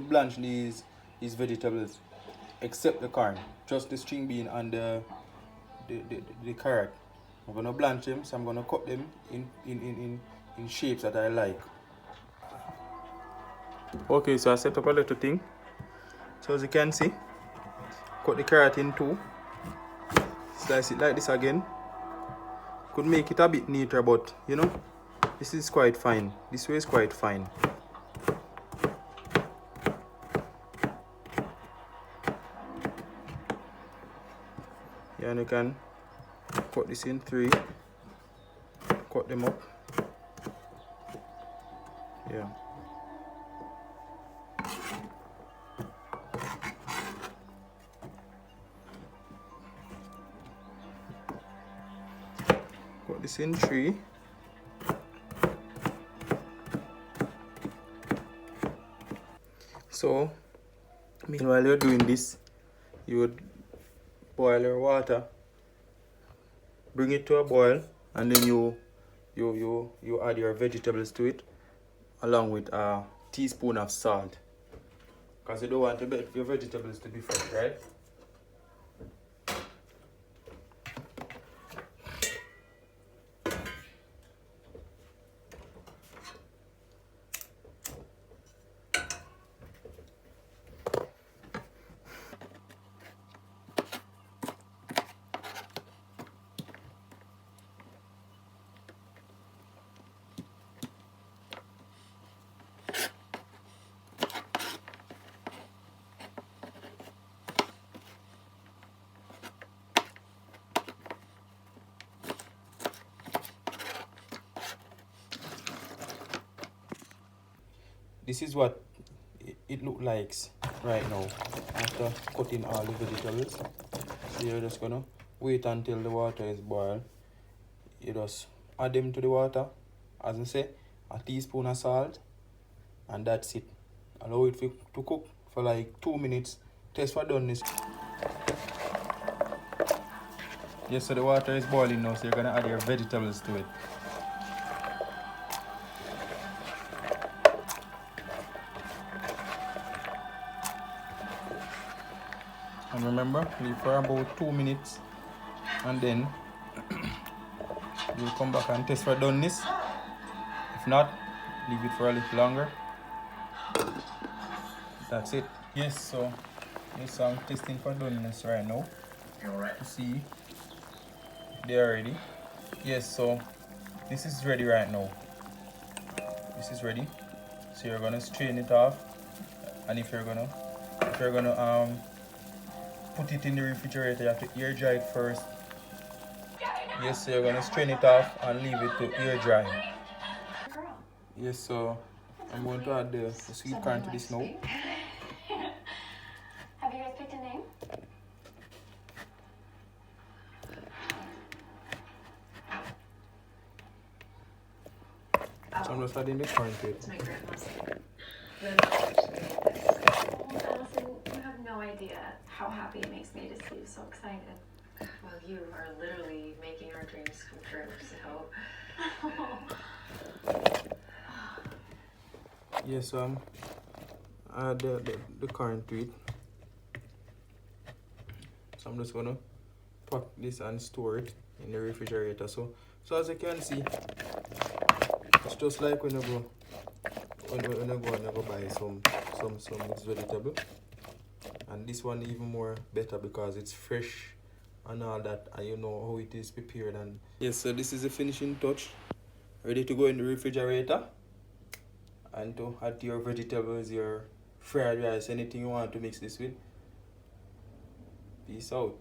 blanch these vegetables, except the corn, just the string bean and the carrot. I'm gonna blanch them, so I'm gonna cut them in shapes that I like. Okay, so I set up a little thing. So as you can see, cut the carrot in two, slice it like this again. Could make it a bit neater, but you know, this is quite fine. This way is quite fine. Yeah, and you can cut this in three, cut them up. Yeah. Cut this in three. So, while you're doing this, you would boil your water, bring it to a boil, and then you add your vegetables to it, along with a teaspoon of salt, because you don't want your vegetables to be fresh, right? This is what it looks like right now after cutting all the vegetables. So you're just gonna wait until the water is boiled. You just add them to the water, as I say, a teaspoon of salt, and that's it. Allow it to cook for like 2 minutes. Test for doneness. Yes, so the water is boiling now, so you're gonna add your vegetables to it. And remember, leave for about 2 minutes, and then you'll come back and test for doneness. If not, leave it for a little longer. That's it. Yes, so I'm testing for doneness right now to see if they are ready. Yes, so this is ready right now. This is ready. So you're gonna strain it off, and if you're gonna put it in the refrigerator, you have to air dry it first. Yes, so you're gonna strain it off and leave it to air dry. Yes, so I'm going to add the sweet corn to this now. Have you guys picked a name? So I'm just adding the corn to it. It's my grandma's. Allison, you have no idea how happy it makes me to see you so excited. Well, you are literally making our dreams come true, so. Yes, so add the corn to it. So I'm just gonna pack this and store it in the refrigerator. So as you can see, it's just like when you go buy some mixed vegetable, and this one even more better because it's fresh and all that, and you know how it is prepared. And yes, so this is the finishing touch, ready to go in the refrigerator, and to add your vegetables, your fried rice, anything you want to mix this with. Peace out.